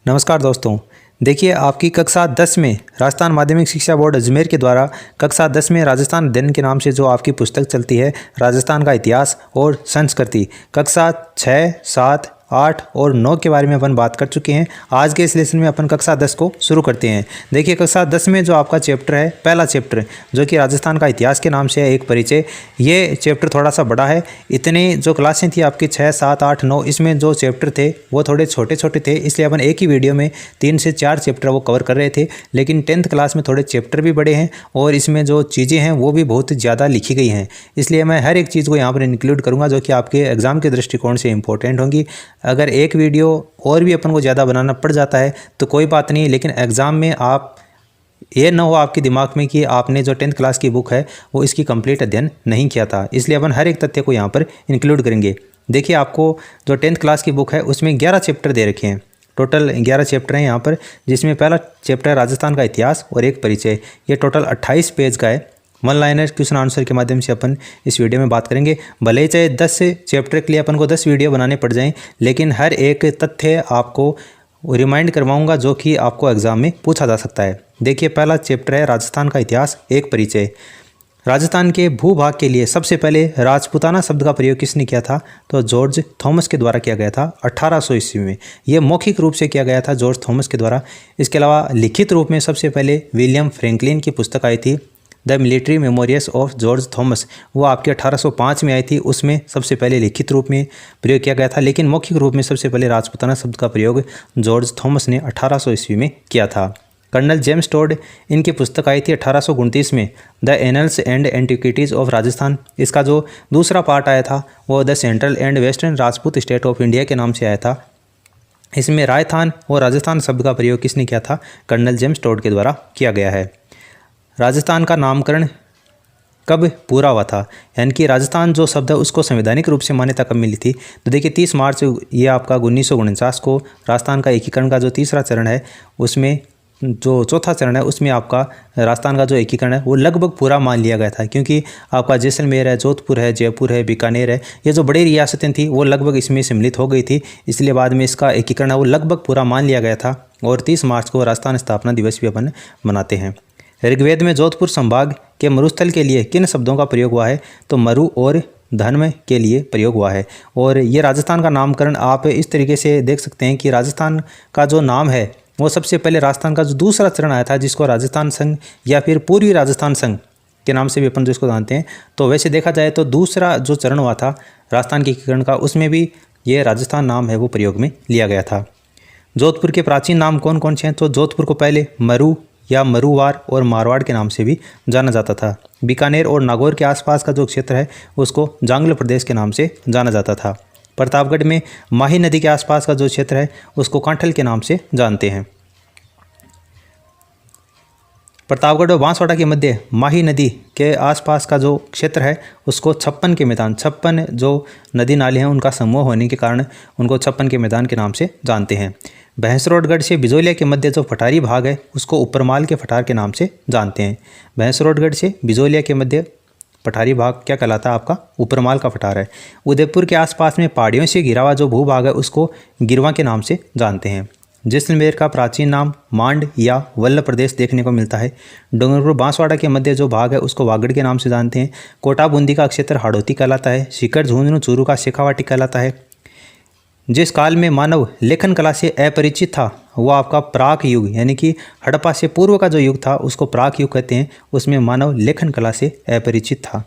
नमस्कार दोस्तों। देखिए, आपकी कक्षा 10 में राजस्थान माध्यमिक शिक्षा बोर्ड अजमेर के द्वारा कक्षा 10 में राजस्थान अध्ययन के नाम से जो आपकी पुस्तक चलती है, राजस्थान का इतिहास और संस्कृति, कक्षा 6, 7, 8 और 9 के बारे में अपन बात कर चुके हैं। आज के इस लेसन में अपन कक्षा 10 को शुरू करते हैं। देखिए, कक्षा 10 में जो आपका चैप्टर है, पहला चैप्टर जो कि राजस्थान का इतिहास के नाम से है, एक परिचय। ये चैप्टर थोड़ा सा बड़ा है। इतने जो क्लासें थी आपकी 6, 7, 8, 9, इसमें जो चैप्टर थे वो थोड़े छोटे छोटे थे, इसलिए अपन एक ही वीडियो में 3 से 4 चैप्टर वो कवर कर रहे थे। लेकिन 10th क्लास में थोड़े चैप्टर भी बड़े हैं और इसमें जो चीज़ें हैं वो भी बहुत ज़्यादा लिखी गई हैं, इसलिए मैं हर एक चीज़ को यहाँ पर इंक्लूड करूँगा जो कि आपके एग्ज़ाम के दृष्टिकोण से इंपॉर्टेंट होंगी। अगर एक वीडियो और भी अपन को ज़्यादा बनाना पड़ जाता है तो कोई बात नहीं, लेकिन एग्ज़ाम में आप ये ना हो आपके दिमाग में कि आपने जो 10th क्लास की बुक है वो इसकी कंप्लीट अध्ययन नहीं किया था, इसलिए अपन हर एक तथ्य को यहाँ पर इंक्लूड करेंगे। देखिए, आपको जो 10th क्लास की बुक है उसमें 11 चैप्टर दे रखे हैं। टोटल 11 चैप्टर हैं यहाँ पर, जिसमें पहला चैप्टर है राजस्थान का इतिहास और एक परिचय। ये टोटल 28 पेज का है। 1 लाइनर क्वेश्चन आंसर के माध्यम से अपन इस वीडियो में बात करेंगे। भले ही चाहे 10 चैप्टर के लिए अपन को 10 वीडियो बनाने पड़ जाएं, लेकिन हर एक तथ्य आपको रिमाइंड करवाऊंगा जो कि आपको एग्जाम में पूछा जा सकता है। देखिए, पहला चैप्टर है राजस्थान का इतिहास, एक परिचय। राजस्थान के भूभाग के लिए सबसे पहले राजपूताना शब्द का प्रयोग किसने किया था? तो जॉर्ज थॉमस के द्वारा किया गया था 1800 ईस्वी में। यह मौखिक रूप से किया गया था जॉर्ज थॉमस के द्वारा। इसके अलावा लिखित रूप में सबसे पहले विलियम फ्रैंकलिन की पुस्तक आई थी, the military memorials of George Thomas. वो आपके 1805 में आई थी। उसमें सबसे पहले लिखित रूप में प्रयोग किया गया था, लेकिन मौखिक रूप में सबसे पहले राजपूताना शब्द का प्रयोग जॉर्ज थॉमस ने 1800 ईस्वी में किया था। कर्नल जेम्स टोड, इनकी पुस्तक आई थी 1829 में, the annuls and antiquities of Rajasthan. इसका जो दूसरा पार्ट आया था वो the central and western Rajput state of India के नाम से आया था। इसमें राजस्थान और राजस्थान शब्द का प्रयोग किसने किया था? कर्नल जेम्स टोड के द्वारा किया गया है। राजस्थान का नामकरण कब पूरा हुआ था? यानी कि राजस्थान जो शब्द है उसको संवैधानिक रूप से मान्यता कब मिली थी? तो देखिए, 30 मार्च ये आपका 1949 को राजस्थान का एकीकरण का जो तीसरा चरण है उसमें जो चौथा चरण है उसमें आपका राजस्थान का जो एकीकरण है वो लगभग पूरा मान लिया गया था, क्योंकि आपका जैसलमेर है, जोधपुर है, जयपुर है, बीकानेर है, ये जो बड़ी रियासतें थी वो लगभग इसमें सम्मिलित हो गई थी, इसलिए बाद में इसका एकीकरण है वो लगभग पूरा मान लिया गया था। और 30 मार्च को राजस्थान स्थापना दिवस भी अपन मनाते हैं। ऋग्वेद में जोधपुर संभाग के मरुस्थल के लिए किन शब्दों का प्रयोग हुआ है? तो मरु और धर्म के लिए प्रयोग हुआ है। और ये राजस्थान का नामकरण आप इस तरीके से देख सकते हैं कि राजस्थान का जो नाम है वो सबसे पहले राजस्थान का जो दूसरा चरण आया था, जिसको राजस्थान संघ या फिर पूर्वी राजस्थान संघ के नाम से भी अपन जिसको जानते हैं, तो वैसे देखा जाए तो दूसरा जो चरण हुआ था राजस्थान के एकीकरण का, उसमें भी ये राजस्थान नाम है वो प्रयोग में लिया गया था। जोधपुर के प्राचीन नाम कौन कौन से हैं? तो जोधपुर को पहले मरु या मरुवार और मारवाड़ के नाम से भी जाना जाता था। बीकानेर और नागौर के आसपास का जो क्षेत्र है उसको जांगल प्रदेश के नाम से जाना जाता था। प्रतापगढ़ में माही नदी के आसपास का जो क्षेत्र है उसको कांठल के नाम से जानते हैं। प्रतापगढ़ और बांसवाड़ा के मध्य माही नदी के आसपास का जो क्षेत्र है उसको छप्पन के मैदान, 56 जो नदी नाले हैं उनका समूह होने के कारण उनको छप्पन के मैदान के नाम से जानते हैं। भैंसरोडगढ़ से बिजोलिया के मध्य जो पठारी भाग है उसको उपरमाल के पठार के नाम से जानते हैं। भैंसरोडगढ़ से बिजोलिया के मध्य पठारी भाग क्या कहलाता है? आपका उपरमाल का पठार है। उदयपुर के आसपास में पहाड़ियों से घिरा हुआ जो भूभाग है उसको गिरवा के नाम से जानते हैं। जैसलमेर का प्राचीन नाम मांड या वल्लभ प्रदेश देखने को मिलता है। डूंगरपुर बांसवाड़ा के मध्य जो भाग है उसको वागड़ के नाम से जानते हैं। कोटा बूंदी का क्षेत्र हाड़ौती कहलाता है। सीकर झुंझुनू चूरू का शेखावाटी कहलाता है। जिस काल में मानव लेखन कला से अपरिचित था वो आपका प्राक युग, यानी कि हड़प्पा से पूर्व का जो युग था उसको प्राक युग कहते हैं। उसमें मानव लेखन कला से अपरिचित था।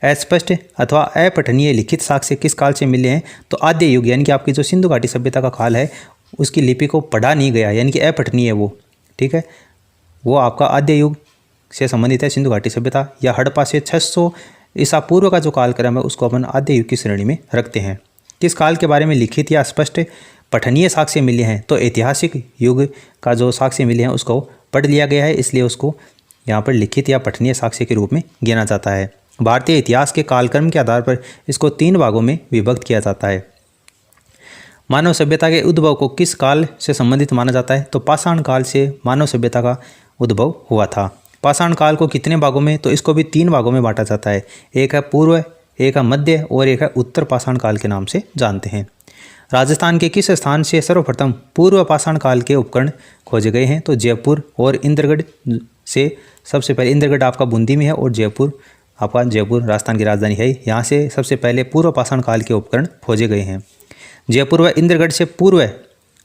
अस्पष्ट अथवा अपठनीय लिखित साक्ष्य किस काल से मिले हैं? तो आद्य युग, यानी कि आपकी जो सिंधु घाटी सभ्यता का काल है उसकी लिपि को पढ़ा नहीं गया, यानी कि अपठनीय है वो, ठीक है, वो आपका आद्य युग से संबंधित है। सिंधु घाटी सभ्यता या हड़प्पा से 600 ईसा पूर्व का जो कालक्रम है उसको अपन आद्य युग की श्रेणी में रखते हैं। किस काल के बारे में लिखित या स्पष्ट पठनीय साक्ष्य मिले हैं? तो ऐतिहासिक युग का जो साक्ष्य मिले हैं उसको पढ़ लिया गया है, इसलिए उसको यहाँ पर लिखित या पठनीय साक्ष्य के रूप में गिना जाता है। भारतीय इतिहास के कालक्रम के आधार पर इसको 3 भागों में विभक्त किया जाता है। मानव सभ्यता के उद्भव को किस काल से संबंधित माना जाता है? तो पाषाण काल से मानव सभ्यता का उद्भव हुआ था। पाषाण काल को कितने भागों में? तो इसको भी 3 भागों में बांटा जाता है। एक है पूर्व, एक है मध्य और एक है उत्तर पाषाण काल के नाम से जानते हैं। राजस्थान के किस स्थान से सर्वप्रथम पूर्व पाषाण काल के उपकरण खोजे गए हैं? तो जयपुर और इंद्रगढ़ से सबसे पहले, इंद्रगढ़ आपका बूंदी में है और जयपुर आपका, जयपुर राजस्थान की राजधानी है, यहाँ से सबसे पहले पूर्व पाषाण काल के उपकरण खोजे गए हैं। जयपुर व इंद्रगढ़ से पूर्व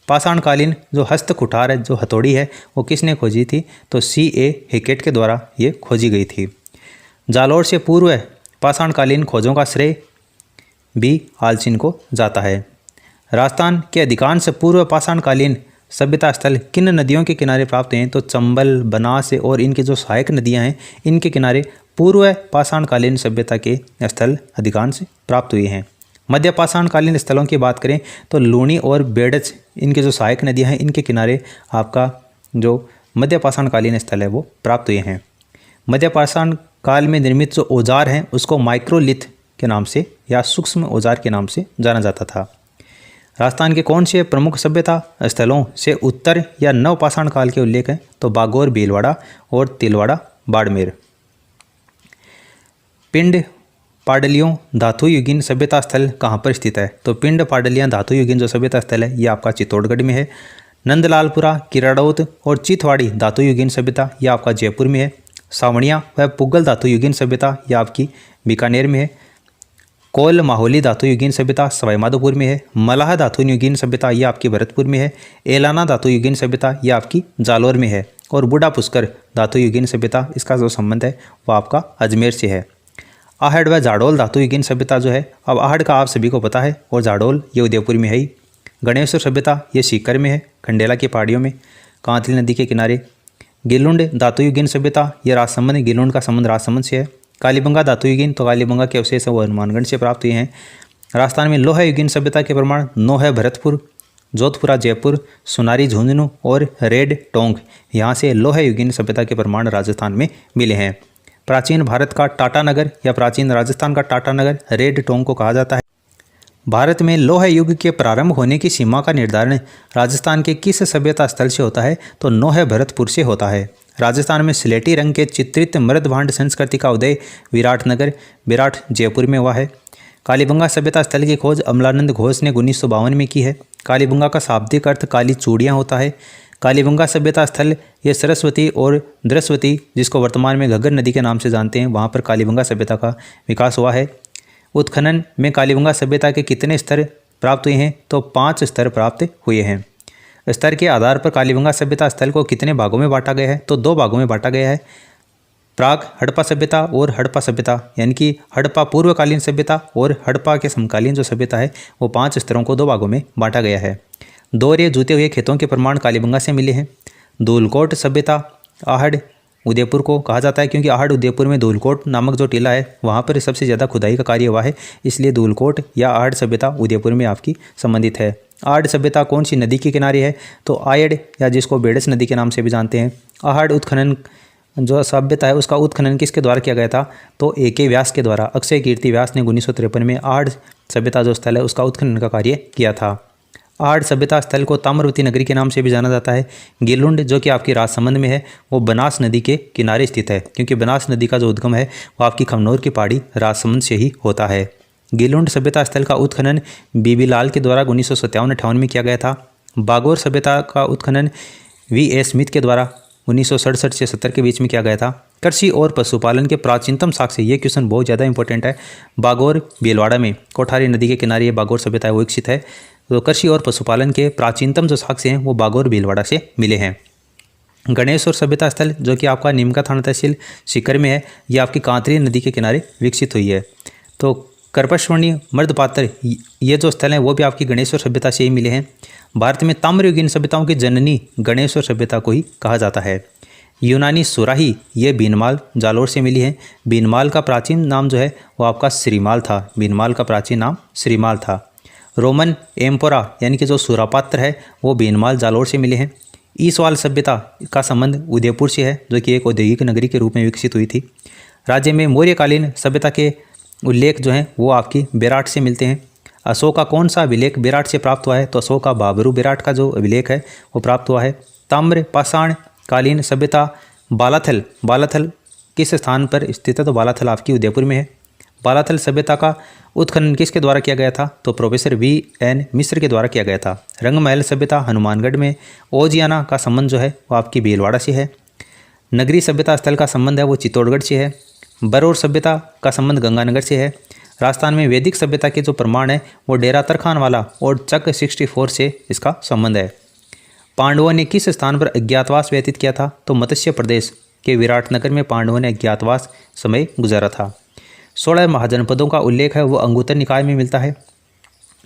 पाषाणकालीन जो हस्त कुठार है, जो हथौड़ी है, वो किसने खोजी थी? तो C.A. हैकेट के द्वारा ये खोजी गई थी। जालोर से पूर्व पाषाणकालीन खोजों का श्रेय B. आलचिन को जाता है। राजस्थान के अधिकांश पूर्व पाषाणकालीन सभ्यता स्थल किन नदियों के किनारे प्राप्त हुए हैं? तो चंबल, बनास और इनकी जो सहायक नदियां हैं, इनके किनारे पूर्व पाषाणकालीन सभ्यता के स्थल अधिकांश प्राप्त हुए हैं। मध्य पाषाणकालीन स्थलों की बात करें तो लूणी और बेड़च, इनके जो सहायक नदियां हैं, इनके किनारे आपका जो मध्य पाषाणकालीन स्थल है वो प्राप्त हुए हैं। मध्य पाषाण काल में निर्मित जो औजार हैं उसको माइक्रोलिथ के नाम से या सूक्ष्म औजार के नाम से जाना जाता था। राजस्थान के कौन से प्रमुख सभ्यता स्थलों से उत्तर या नव पाषाण काल के उल्लेख हैं? तो बागोर, भीलवाड़ा और तिलवाड़ा, बाड़मेर। पिंड पाडलियों धातुयुगीन सभ्यता स्थल कहाँ पर स्थित है? तो पिंड पाडलियाँ धातुयुगीन जो सभ्यता स्थल है ये आपका चित्तौड़गढ़ में है। नंदलालपुरा, किराड़ौत और चितवाड़ी धातुयुगीन सभ्यता ये आपका जयपुर में है। सावणिया व पुगल धातुयुगीन सभ्यता ये आपकी बीकानेर में है। कोल माहौली धातुयुगीन सभ्यता सवाईमाधोपुर में है। मलाह धातुयुगीन सभ्यता ये आपकी भरतपुर में है। एलाना धातुयुगीन सभ्यता ये आपकी जालोर में है। और बूढ़ा पुष्कर धातुयुगीन सभ्यता, इसका जो संबंध है वो आपका अजमेर से है। आहड़ व जाडोल धातुयुगीन सभ्यता जो है, अब आहड़ का आप सभी को पता है और जाडोल ये उदयपुर में है ही। गणेश्वर सभ्यता ये सीकर में है, खंडेला की पहाड़ियों में, कांतली नदी के किनारे। गिलुंड धातुयुगीन सभ्यता ये राजसमंद, गिलुंड का संबंध राजसमंद से है। कालीबंगा धातुयुगीन, तो कालीबंगा के अवशेष वो हनुमानगढ़ से प्राप्त हुए हैं। राजस्थान में लोह युगीन सभ्यता के प्रमाण नोह भरतपुर, जोधपुरा जयपुर, सोनारी झुंझुनू और रेड टोंक, यहाँ से लोह युगीन सभ्यता के प्रमाण राजस्थान में मिले हैं। प्राचीन भारत का टाटानगर या प्राचीन राजस्थान का टाटानगर रेड टोंक को कहा जाता है। भारत में लोह युग के प्रारंभ होने की सीमा का निर्धारण राजस्थान के किस सभ्यता स्थल से होता है? तो नोह भरतपुर से होता है। राजस्थान में स्लेटी रंग के चित्रित मृदभांड संस्कृति का उदय विराटनगर, विराट जयपुर में हुआ है। कालीबंगा सभ्यता स्थल की खोज अमलानंद घोष ने 1952 में की है। कालीबंगा का शाब्दिक अर्थ काली चूड़ियाँ होता है। कालीबंगा सभ्यता स्थल ये सरस्वती और द्रस्वती, जिसको वर्तमान में घग्गर नदी के नाम से जानते हैं, वहाँ पर कालीबंगा सभ्यता का विकास हुआ है। उत्खनन में कालीबंगा सभ्यता के कितने स्तर प्राप्त हुए हैं? तो 5 स्तर प्राप्त हुए हैं। स्तर के आधार पर कालीबंगा सभ्यता स्थल को कितने भागों में बांटा गया है? तो 2 भागों में बांटा गया है। प्राग हड़प्पा सभ्यता और हड़प्पा सभ्यता, यानी कि हड़प्पा पूर्वकालीन सभ्यता और हड़प्पा के समकालीन जो सभ्यता है वो 5 स्तरों को 2 भागों में बांटा गया है। दोहरे जूते हुए खेतों के प्रमाण कालीबंगा से मिले हैं। धूलकोट सभ्यता आहड़ उदयपुर को कहा जाता है, क्योंकि आहड़ उदयपुर में धूलकोट नामक जो टीला है वहाँ पर सबसे ज़्यादा खुदाई का कार्य हुआ है, इसलिए धूलकोट या आहड़ सभ्यता उदयपुर में आपकी संबंधित है। आहड़ सभ्यता कौन सी नदी के किनारे है? तो आयड़ या जिसको बेड़स नदी के नाम से भी जानते हैं। आहड़ उत्खनन जो सभ्यता है उसका उत्खनन किसके द्वारा किया गया था? तो A.K. व्यास के द्वारा। अक्षय कीर्ति व्यास ने 1953 में आहड़ सभ्यता जो स्थल है उसका उत्खनन का कार्य किया था। आहड़ सभ्यता स्थल को ताम्रवती नगरी के नाम से भी जाना जाता है। गिलुंड जो कि आपकी राजसमंद में है वो बनास नदी के किनारे स्थित है, क्योंकि बनास नदी का जो उद्गम है वो आपकी खमनोर की पहाड़ी राजसमंद से ही होता है। गिलुंड सभ्यता स्थल का उत्खनन बीबी लाल के द्वारा 1957-58 में किया गया था। बागोर सभ्यता का उत्खनन V.A. स्मिथ के द्वारा 1967 से 70 के बीच में किया गया था। कृषि और पशुपालन के प्राचीनतम साक्ष्य, ये क्वेश्चन बहुत ज़्यादा इंपॉर्टेंट है। बागोर भीलवाड़ा में कोठारी नदी के किनारे ये बागोर सभ्यता है वो विकसित है। तो कृषि और पशुपालन के प्राचीनतम जो साक्ष्य हैं वो बागोर भीलवाड़ा से मिले हैं। गणेश और सभ्यता स्थल जो कि आपका नीमका थाना तहसील सीकर में है, ये आपकी कांतली नदी के किनारे विकसित हुई है। तो करपश्वणी मर्दपात्र ये जो स्थल हैं वो भी आपकी गणेश्वर सभ्यता से ही मिले हैं। भारत में ताम्रयुगीन सभ्यताओं की जननी गणेश्वर सभ्यता को ही कहा जाता है। यूनानी सुराही ये बीनमाल जालोर से मिली है। बीनमाल का प्राचीन नाम जो है वो आपका श्रीमाल था। बीनमाल का प्राचीन नाम श्रीमाल था। रोमन एम्पोरा यानी कि जो सुरापात्र है वो बीनमाल जालोर से मिले हैं। ईसवाल सभ्यता का संबंध उदयपुर से है, जो कि एक औद्योगिक नगरी के रूप में विकसित हुई थी। राज्य में मौर्यकालीन सभ्यता के उल्लेख जो हैं वो आपकी बेराट से मिलते हैं। अशोक का कौन सा अभिलेख बेराट से प्राप्त हुआ है? तो अशोक का बाबरू बेराट का जो अभिलेख है वो प्राप्त हुआ है। ताम्र पाषाण कालीन सभ्यता बालाथल, बालाथल किस स्थान पर स्थित है? तो बालाथल आपकी उदयपुर में है। पालाथल सभ्यता का उत्खनन किसके द्वारा किया गया था? तो प्रोफेसर V.N. मिश्र के द्वारा किया गया था। रंगमहल सभ्यता हनुमानगढ़ में। ओजियाना का संबंध जो है वो आपकी भीलवाड़ा से है। नगरी सभ्यता स्थल का संबंध है वो चित्तौड़गढ़ से है। बरौर सभ्यता का संबंध गंगानगर से है। राजस्थान में वैदिक सभ्यता के जो प्रमाण है वो डेरा तरखान वाला और चक 64 से इसका संबंध है। पांडवों ने किस स्थान पर अज्ञातवास व्यतीत किया था? तो मत्स्य प्रदेश के विराटनगर में पांडवों ने अज्ञातवास समय गुजारा था। 16 महाजनपदों का उल्लेख है वो अंगुत्तर निकाय में मिलता है।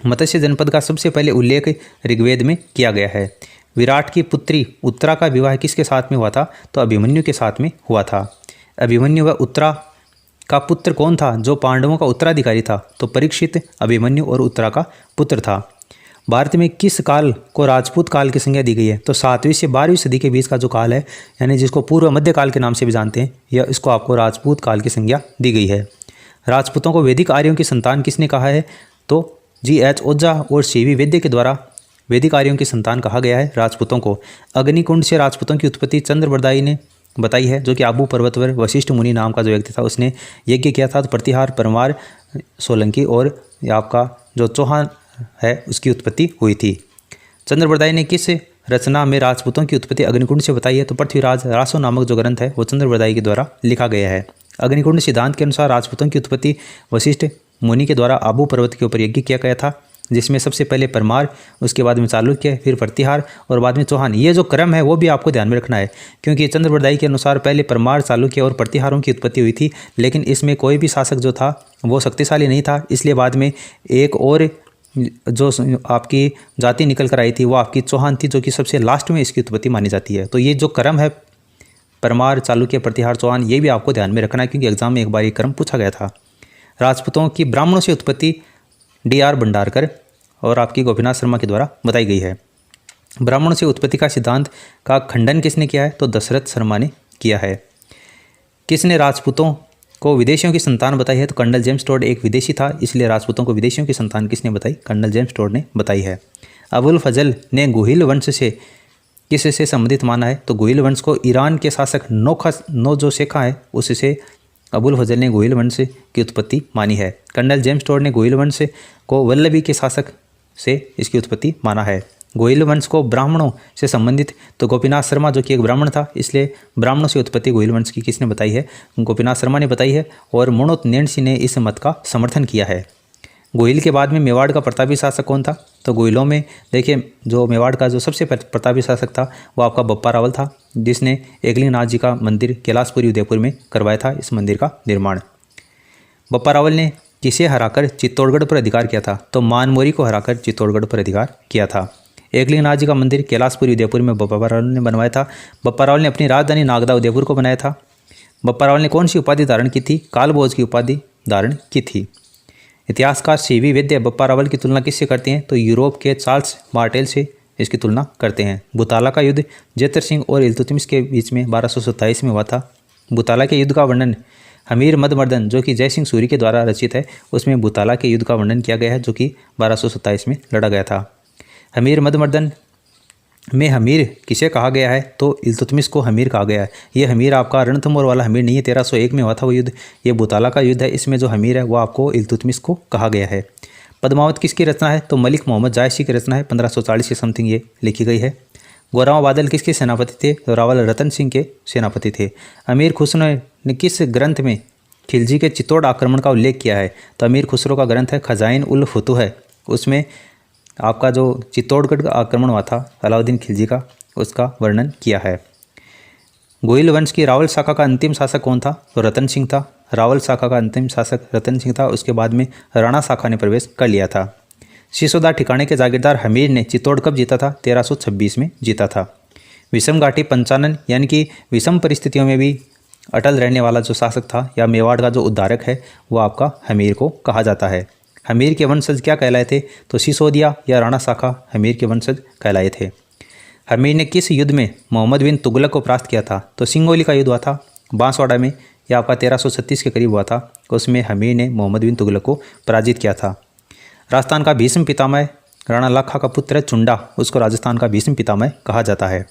मत्स्य जनपद का सबसे पहले उल्लेख ऋग्वेद में किया गया है। विराट की पुत्री उत्तरा का विवाह किसके साथ में हुआ था? तो अभिमन्यु के साथ में हुआ था। अभिमन्यु व उत्तरा का पुत्र कौन था जो पांडवों का उत्तराधिकारी था? तो परीक्षित अभिमन्यु और उत्तरा का पुत्र था। भारत में किस काल को राजपूत काल की संज्ञा दी गई है? तो 7वीं से 12वीं सदी के बीच का जो काल है, यानी जिसको पूर्व मध्य काल के नाम से भी जानते हैं, यह इसको आपको राजपूत काल की संज्ञा दी गई है। राजपूतों को वैदिक आर्यों की संतान किसने कहा है? तो G.H. ओझा और C.V. वैद्य के द्वारा वैदिक आर्यों की संतान कहा गया है राजपूतों को। अग्निकुंड से राजपूतों की उत्पत्ति चंद्रबरदाई ने बताई है, जो कि आबू पर्वत पर वशिष्ठ मुनि नाम का जो व्यक्ति था उसने यज्ञ किया था। तो प्रतिहार, परमार, सोलंकी और आपका जो चौहान है उसकी उत्पत्ति हुई थी। चंद्रबरदाई ने किस रचना में राजपूतों की उत्पत्ति अग्निकुंड से बताई है? तो पृथ्वीराज रासो नामक जो ग्रंथ है वो चंद्रबरदाई के द्वारा लिखा गया है। अग्निकुंड सिद्धांत के अनुसार राजपूतों की उत्पत्ति वशिष्ठ मुनि के द्वारा आबू पर्वत के ऊपर यज्ञ किया गया था, जिसमें सबसे पहले परमार, उसके बाद में चालुक्य, फिर प्रतिहार और बाद में चौहान। ये जो क्रम है वो भी आपको ध्यान में रखना है, क्योंकि चंद्रबरदाई के अनुसार पहले परमार, चालुक्य और प्रतिहारों की उत्पत्ति हुई थी, लेकिन इसमें कोई भी शासक जो था वो शक्तिशाली नहीं था, इसलिए बाद में एक और जो आपकी जाति निकल कर आई थी वो आपकी चौहान थी, जो कि सबसे लास्ट में इसकी उत्पत्ति मानी जाती है। तो ये जो क्रम है परमार, चालुक्य, प्रतिहार, चौहान, ये भी आपको ध्यान में रखना है, क्योंकि एग्जाम में एक बार ये क्रम पूछा गया था। राजपूतों की ब्राह्मणों से उत्पत्ति D.R. भंडारकर और आपकी गोपीनाथ शर्मा के द्वारा बताई गई है। ब्राह्मणों से उत्पत्ति का सिद्धांत का खंडन किसने किया है? तो दशरथ शर्मा ने किया है। किसने राजपूतों को विदेशियों की संतान बताई है? तो कर्नल जेम्स टोड एक विदेशी था, इसलिए राजपूतों को विदेशियों की संतान किसने बताई? कर्नल जेम्स टोड ने बताई है। अबुल फजल ने गुहिल वंश से किससे संबंधित माना है? तो गुहिल वंश को ईरान के शासक नो जो शेखा है उससे अबुल फजल ने गुहिल वंश की उत्पत्ति मानी है। कर्नल जेम्स टोड ने गुहिल वंश को वल्लभी के शासक से इसकी उत्पत्ति माना है। गुहिल वंश को ब्राह्मणों से संबंधित तो गोपीनाथ शर्मा जो कि एक ब्राह्मण था, इसलिए ब्राह्मणों से उत्पत्ति गुहिल वंश की किसने बताई है? गोपीनाथ शर्मा ने बताई है और मोणोत नेणसी ने इस मत का समर्थन किया है। गुहिल के बाद में मेवाड़ का प्रतापी शासक कौन था? तो गुहिलों में देखिए जो मेवाड़ का जो सबसे प्रतापी शासक था वो आपका बप्पा रावल था, जिसने एकलिंगनाथ जी का मंदिर कैलाशपुरी उदयपुर में करवाया था इस मंदिर का निर्माण। बप्पा रावल ने किसे हराकर चित्तौड़गढ़ पर अधिकार किया था? तो मानमोरी को हराकर चित्तौड़गढ़ पर अधिकार किया था। एकलिंगनाथ जी का मंदिर कैलाशपुरी उदयपुर में बप्पा रावल ने बनवाया था। बप्पा रावल ने अपनी राजधानी नागदा उदयपुर को बनाया था। बप्पा रावल ने कौन सी उपाधि धारण की थी? कालभोज की उपाधि धारण की थी। इतिहासकार C.V. वैद्य बप्पा रावल की तुलना किससे करते हैं? तो यूरोप के चार्ल्स मार्टेल से इसकी तुलना करते हैं। बुताला का युद्ध जेतर सिंह और इल्तुतमिश के बीच में 1227 में हुआ था। बुताला के युद्ध का वर्णन हमीर मदमर्दन जो कि जयसिंह सूरी के द्वारा रचित है, उसमें बुताला के युद्ध का वर्णन किया गया है, जो कि 1227 में लड़ा गया था। हमीर मदमर्दन में हमीर किसे कहा गया है? तो इल्तुतमिश को हमीर कहा गया है। ये हमीर आपका रणथंभौर वाला हमीर नहीं है, 1301 में हुआ था वो युद्ध। ये बुताला का युद्ध है, इसमें जो हमीर है वो आपको इल्तुतमिश को कहा गया है। पद्मावत किसकी रचना है? तो मलिक मोहम्मद जायसी की रचना है, 1540 के समथिंग ये लिखी गई है। गोरावा बादल किसके सेनापति थे? तो रावल रतन सिंह के सेनापति थे। अमीर खुसरो ने किस ग्रंथ में खिलजी के चित्तौड़ आक्रमण का उल्लेख किया है? तो अमीर खुसरो का ग्रंथ है खजाइन उल फुतूह है, उसमें आपका जो चित्तौड़गढ़ का आक्रमण हुआ था अलाउद्दीन खिलजी का, उसका वर्णन किया है। गोहिल वंश की रावल शाखा का अंतिम शासक कौन था? तो रतन सिंह था। रावल शाखा का अंतिम शासक रतन सिंह था, उसके बाद में राणा शाखा ने प्रवेश कर लिया था। सिसोदा ठिकाने के जागीरदार हमीर ने चित्तौड़ कब जीता था? 1326 में जीता था। विषम घाटी पंचानन यानी कि विषम परिस्थितियों में भी अटल रहने वाला जो शासक था या मेवाड़ का जो उद्धारक है वो आपका हमीर को कहा जाता है। हमीर के वंशज क्या कहलाए थे? तो सिसोदिया या राणा शाखा हमीर के वंशज कहलाए थे। हमीर ने किस युद्ध में मोहम्मद बिन तुगलक को परास्त किया था? तो सिंगोली का युद्ध हुआ था बांसवाड़ा में, यह आपका 1336 के करीब हुआ था। उसमें हमीर ने मोहम्मद बिन तुगलक को पराजित किया था। राजस्थान का भीष्म पितामह राणा लाखा का पुत्र है चुंडा, उसको राजस्थान का भीष्म पितामह कहा जाता है।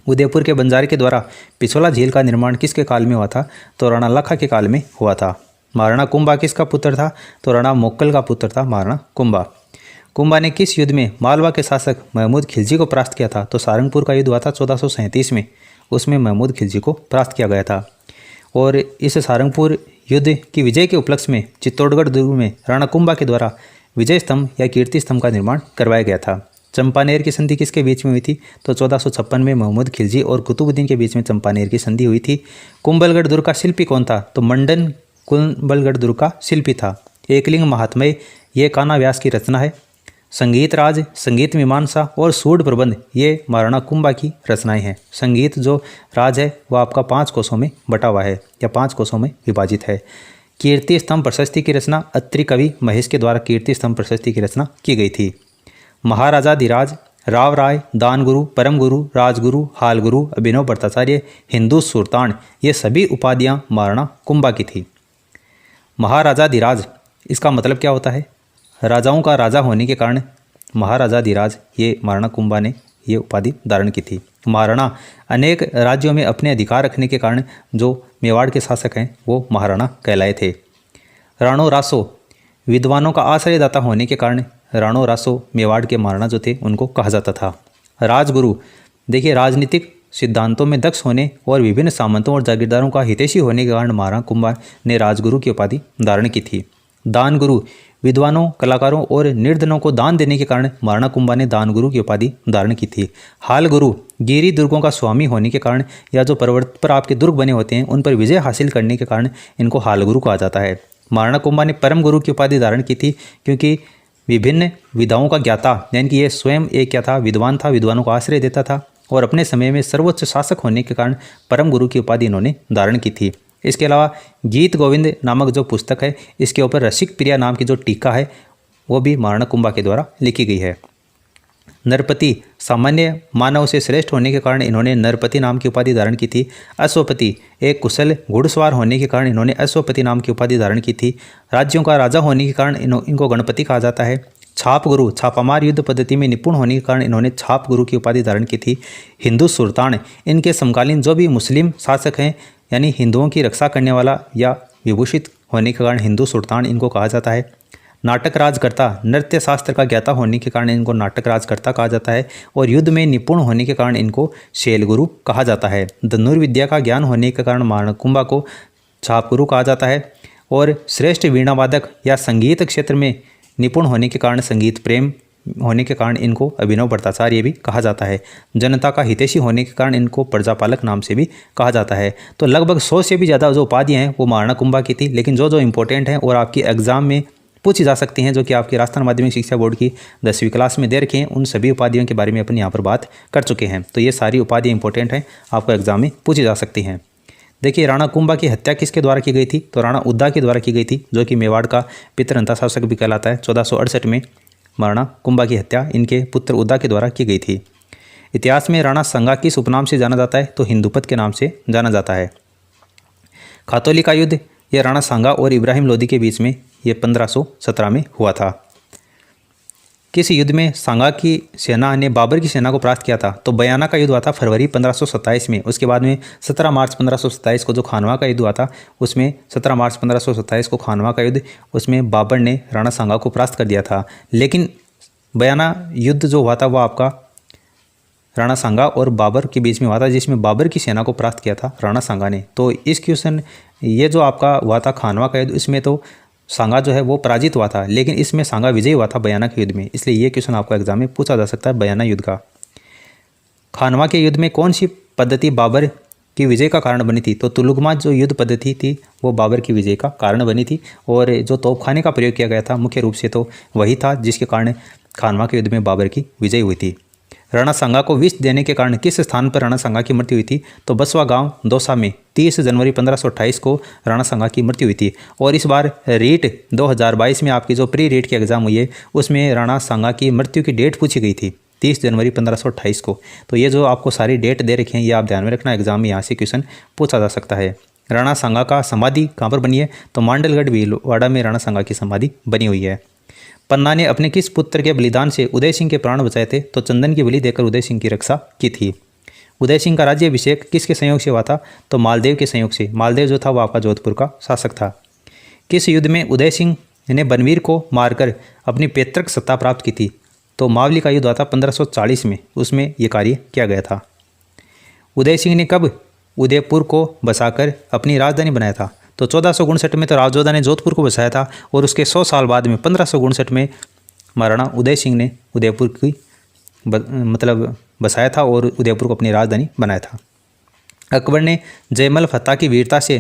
उदयपुर के बंजारे के द्वारा पिछोला झील का निर्माण किसके काल में हुआ था? तो राणा लाखा के काल में हुआ था। महाराणा कुंभा किसका पुत्र था? तो राणा मोक्कल का पुत्र था महाराणा कुंभा। कुंभा ने किस युद्ध में मालवा के शासक महमूद खिलजी को परास्त किया था? तो सारंगपुर का युद्ध हुआ था 1437 में, उसमें महमूद खिलजी को परास्त किया गया था। और इस सारंगपुर युद्ध की विजय के उपलक्ष्य में चित्तौड़गढ़ दुर्ग में राणा कुंभा के द्वारा विजय स्तंभ या कीर्ति स्तंभ का निर्माण करवाया गया था। चंपानेर की संधि किसके बीच में हुई थी? तो 1456 में महमूद खिलजी और कुतुबुद्दीन के बीच में चंपानेर की संधि हुई थी। कुंभलगढ़ दुर्ग का शिल्पी कौन था? तो मंडन कुंभलगढ़ दुर्ग का शिल्पी था। एकलिंग महात्म्य ये कान्हा व्यास की रचना है। संगीत राज, संगीत मीमांसा और सूड प्रबंध ये महाराणा कुंभा की रचनाएं हैं। संगीत जो राज है वह आपका 5 कोषों में बटा हुआ है या 5 कोषों में विभाजित है। कीर्ति स्तंभ प्रशस्ति की रचना अत्रि कवि महेश के द्वारा कीर्ति स्तंभ प्रशस्ति की रचना की गई थी। महाराजाधिराज, राव राय, दानगुरु, परम गुरु, राजगुरु, हालगुरु, अभिनव भट्टाचार्य, हिंदू सुल्तान ये सभी उपाधियां महाराणा कुंभा की थी। महाराजाधिराज इसका मतलब क्या होता है? राजाओं का राजा होने के कारण महाराजाधिराज ये महाराणा कुंभा ने ये उपाधि धारण की थी। महाराणा अनेक राज्यों में अपने अधिकार रखने के कारण जो मेवाड़ के शासक हैं वो महाराणा कहलाए थे। राणो रासो विद्वानों का आश्रयदाता होने के कारण राणो रासो मेवाड़ के महाराणा जो थे उनको कहा जाता था। राजगुरु देखिए राजनीतिक सिद्धांतों में दक्ष होने और विभिन्न सामंतों और जागीरदारों का हितैषी होने के कारण महाराणा कुंभा ने राजगुरु की उपाधि धारण की थी। दान गुरु विद्वानों, कलाकारों और निर्धनों को दान देने के कारण महाराणा कुंभा ने दान गुरु की उपाधि धारण की थी। हाल गुरु गिरी दुर्गों का स्वामी होने के कारण या जो पर्वत पर आपके दुर्ग बने होते हैं उन पर विजय हासिल करने के कारण इनको हाल गुरु कहा जाता है। महाराणा कुंभा ने परम गुरु की उपाधि धारण की थी क्योंकि विभिन्न विधाओं का ज्ञाता यानी कि ये स्वयं एक क्या था? विद्वान था, विद्वानों को आश्रय देता था और अपने समय में सर्वोच्च शासक होने के कारण परम गुरु की उपाधि इन्होंने धारण की थी। इसके अलावा गीत गोविंद नामक जो पुस्तक है इसके ऊपर रसिक प्रिया नाम की जो टीका है वो भी महाराणा कुंभा के द्वारा लिखी गई है। नरपति सामान्य मानव से श्रेष्ठ होने के कारण इन्होंने नरपति नाम की उपाधि धारण की थी। अश्वपति एक कुशल घुड़सवार होने के कारण इन्होंने अश्वपति नाम की उपाधि धारण की थी। राज्यों का राजा होने के कारण इनको गणपति कहा जाता है। छाप गुरु छापामार युद्ध पद्धति में निपुण होने के कारण इन्होंने छाप गुरु की उपाधि धारण की थी। हिंदू सुल्तान इनके समकालीन जो भी मुस्लिम शासक हैं यानी हिंदुओं की रक्षा करने वाला या विभूषित होने के कारण हिंदू सुल्तान इनको कहा जाता है। नाटक राजकर्ता नृत्य शास्त्र का ज्ञाता होने के कारण इनको नाटक राजकर्ता कहा जाता है और युद्ध में निपुण होने के कारण इनको शैलगुरु कहा जाता है। धनुर्विद्या का ज्ञान होने के कारण महाराणा कुंभा को छाप गुरु कहा जाता है और श्रेष्ठ वीणावादक या संगीत क्षेत्र में निपुण होने के कारण संगीत प्रेम होने के कारण इनको अभिनव भट्टाचार्य भी कहा जाता है। जनता का हितैषी होने के कारण इनको प्रजापालक नाम से भी कहा जाता है। तो लगभग 100 से भी ज़्यादा जो उपाधियाँ हैं वो महाराणा कुंभा की थी, लेकिन जो इम्पोर्टेंट हैं और आपकी एग्जाम में पूछी जा सकती हैं जो कि आपकी राजस्थान माध्यमिक शिक्षा बोर्ड की 10वीं क्लास में दे रखे हैं, उन सभी उपाधियों के बारे में अपन यहाँ पर बात कर चुके हैं। तो ये सारी उपाधियाँ इंपॉर्टेंट हैं, आपको एग्जाम में पूछी जा सकती हैं। देखिए राणा कुंभा की हत्या किसके द्वारा की गई थी? तो राणा उद्दा के द्वारा की गई थी जो कि मेवाड़ का पितरंता शासक भी कहलाता है। 1468 में महाराणा कुंभा की हत्या इनके पुत्र उद्दा के द्वारा की गई थी। इतिहास में राणा संगा किस उपनाम से जाना जाता है? तो हिंदुपत के नाम से जाना जाता है। खातौली का युद्ध यह राणा सांगा और इब्राहिम लोदी के बीच में ये 1517 में हुआ था। किस युद्ध में सांगा की सेना ने बाबर की सेना को परास्त किया था? तो बयाना का युद्ध हुआ था फरवरी 1527 में। उसके बाद में 17 मार्च 1527 को जो खानवा का युद्ध हुआ था उसमें 17 मार्च 1527 को खानवा का युद्ध उसमें बाबर ने राणा सांगा को परास्त कर दिया था। लेकिन बयाना युद्ध जो हुआ था वो आपका राणा सांगा और बाबर के बीच में हुआ था जिसमें बाबर की सेना को परास्त किया था राणा सांगा ने। तो इस क्वेश्चन ये जो आपका हुआ था खानवा का युद्ध इसमें तो सांगा जो है वो पराजित हुआ था, लेकिन इसमें सांगा विजयी हुआ था बयाना के युद्ध में, इसलिए ये क्वेश्चन आपको एग्जाम में पूछा जा सकता है बयाना युद्ध का। खानवा के युद्ध में कौन सी पद्धति बाबर की विजय का कारण बनी थी? तो तुलुगमा जो युद्ध पद्धति थी वो बाबर की विजय का कारण बनी थी और जो तोपखाने का प्रयोग किया गया था मुख्य रूप से तो वही था जिसके कारण खानवा के युद्ध में बाबर की विजय हुई थी। राणा सांगा को विष देने के कारण किस स्थान पर राणा सांगा की मृत्यु हुई थी? तो बसवा गांव दौसा में 30 जनवरी 1528 को राणा सांगा की मृत्यु हुई थी। और इस बार रीट 2022 में आपकी जो प्री रीट की एग्जाम हुई है उसमें राणा सांगा की मृत्यु की डेट पूछी गई थी 30 जनवरी 1528 को। तो ये जो आपको सारी डेट दे रखे हैं ये आप ध्यान में रखना, एग्जाम में यहाँ से क्वेश्चन पूछा जा सकता है। राणा सांगा का समाधि कहाँ पर बनी है? तो मांडलगढ़ भीलवाड़ा में राणा सांगा की समाधि बनी हुई है। पन्ना ने अपने किस पुत्र के बलिदान से उदय सिंह के प्राण बचाए थे? तो चंदन की बलि देकर उदय सिंह की रक्षा की थी। उदय सिंह का राज्याभिषेक किसके संयोग से हुआ था? तो मालदेव के संयोग से। मालदेव जो था वो आपका जोधपुर का शासक था। किस युद्ध में उदय सिंह ने बनवीर को मारकर अपनी पैतृक सत्ता प्राप्त की थी? तो मावली का युद्ध हुआ था 1540 में, उसमें यह कार्य किया गया था। उदय सिंह ने कब उदयपुर को बसाकर अपनी राजधानी बनाया था? तो 1459 में तो राव जोधा ने जोधपुर को बसाया था और उसके 100 साल बाद में 1559 में महाराणा उदय सिंह ने उदयपुर की बसाया था और उदयपुर को अपनी राजधानी बनाया था। अकबर ने जयमल फतह की वीरता से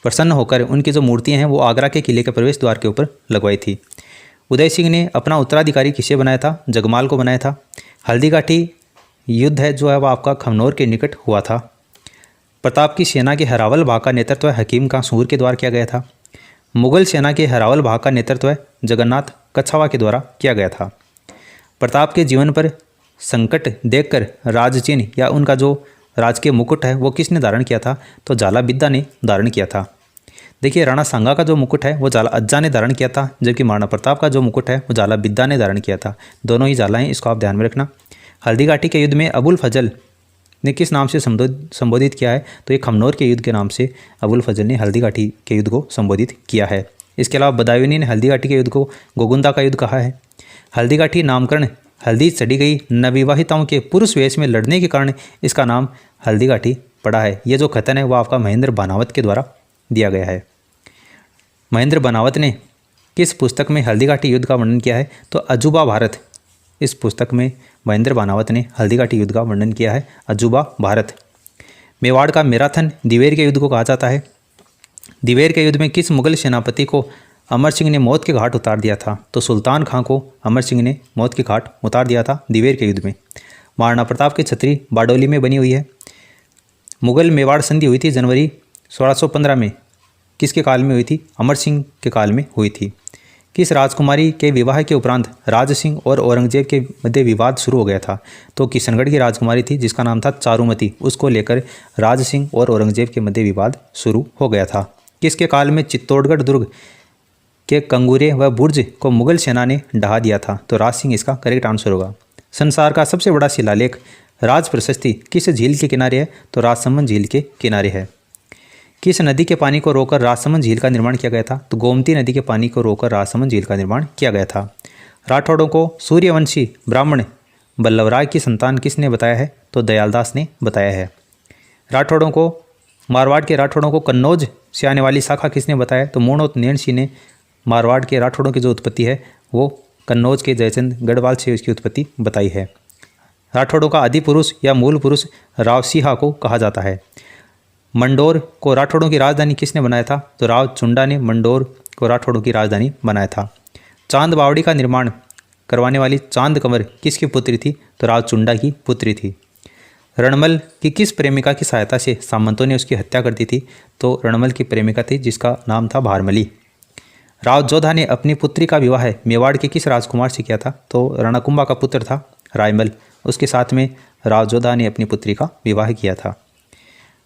प्रसन्न होकर उनकी जो मूर्तियां हैं वो आगरा के किले के प्रवेश द्वार के ऊपर लगवाई थी। उदय सिंह ने अपना उत्तराधिकारी किसे बनाया था? जगमाल को बनाया था। हल्दीघाटी युद्ध है जो है वह आपका खमनोर के निकट हुआ था। प्रताप की सेना के हरावल भाग का नेतृत्व हकीम का सूर के द्वारा किया गया था। मुगल सेना के हरावल भाग का नेतृत्व जगन्नाथ कछावा के द्वारा किया गया था। प्रताप के जीवन पर संकट देखकर राजचिन्ह या उनका जो राजकीय मुकुट है वो किसने धारण किया था? तो जाला बिद्दा ने धारण किया था। देखिए, राणा सांगा का जो मुकुट है वो जाला अज्जा ने धारण किया था, जबकि महाराणा प्रताप का जो मुकुट है वो जाला बिद्दा ने धारण किया था। दोनों ही जाला हैं, इसको आप ध्यान में रखना। हल्दीघाटी के युद्ध में अबुल फजल ने किस नाम से संबोधित किया है? तो ये खमनोर के युद्ध के नाम से अबुल फजल ने हल्दीघाटी के युद्ध को संबोधित किया है। इसके अलावा बदायूनी ने हल्दीघाटी के युद्ध को गोगुंदा का युद्ध कहा है। हल्दीघाटी नामकरण हल्दी चढ़ी गई नवविवाहिताओं के पुरुष वेश में लड़ने के कारण इसका नाम हल्दीघाटी पड़ा है। ये जो कथन है वो आपका महेंद्र बनावत के द्वारा दिया गया है। महेंद्र बनावत ने किस पुस्तक में हल्दीघाटी युद्ध का वर्णन किया है? तो अजूबा भारत, इस पुस्तक में महेंद्र बनावत ने हल्दीघाटी युद्ध का वर्णन किया है, अजूबा भारत। मेवाड़ का मैराथन दिवेर के युद्ध को कहा जाता है। दिवेर के युद्ध में किस मुगल सेनापति को अमर सिंह ने मौत के घाट उतार दिया था? तो सुल्तान खां को अमर सिंह ने मौत के घाट उतार दिया था दिवेर के युद्ध में। महाराणा प्रताप की छतरी बारडोली में बनी हुई है। मुगल मेवाड़ संधि हुई थी जनवरी 1615 में, किसके काल में हुई थी? अमर सिंह के काल में हुई थी। किस राजकुमारी के विवाह के उपरांत राज सिंह और औरंगजेब के मध्य विवाद शुरू हो गया था? तो किशनगढ़ की राजकुमारी थी जिसका नाम था चारुमती, उसको लेकर राज सिंह और औरंगजेब के मध्य विवाद शुरू हो गया था। किसके काल में चित्तौड़गढ़ दुर्ग के कंगूरे व बुर्ज को मुगल सेना ने ढहा दिया था? तो राज सिंह इसका करेक्ट आंसर होगा। संसार का सबसे बड़ा शिलालेख राज प्रशस्ति किस झील के किनारे है? तो राजसमंद झील के किनारे है। किस नदी के पानी को रोककर राजसमंद झील का निर्माण किया गया था? तो गोमती नदी के पानी को रोककर राजसमंद झील का निर्माण किया गया था। राठौड़ों को सूर्यवंशी ब्राह्मण बल्लभराय की संतान किसने बताया है? तो दयालदास ने बताया है। राठौड़ों को मारवाड़ के राठौड़ों को कन्नौज से आने वाली शाखा किसने बताया? तो मोणोत नैणसी ने मारवाड़ के राठौड़ों की जो उत्पत्ति है वो कन्नौज के जयचंद गढ़वाल से उसकी उत्पत्ति बताई है। राठौड़ों का आदि पुरुष या मूल पुरुष रावसिहा को कहा जाता है। मंडोर को राठौड़ों की राजधानी किसने बनाया था? तो राव चुंडा ने मंडोर को राठौड़ों की राजधानी बनाया था। चांद बावड़ी का निर्माण करवाने वाली चांद कंवर किसकी पुत्री थी? तो राव चुंडा की पुत्री थी। रणमल की किस प्रेमिका की सहायता से सामंतों ने उसकी हत्या कर दी थी? तो रणमल की प्रेमिका थी जिसका नाम था भारमली। राव जोधा ने अपनी पुत्री का विवाह मेवाड़ के किस राजकुमार से किया था? तो रणकुंभा का पुत्र था रायमल, उसके साथ में राव जोधा ने अपनी पुत्री का विवाह किया था।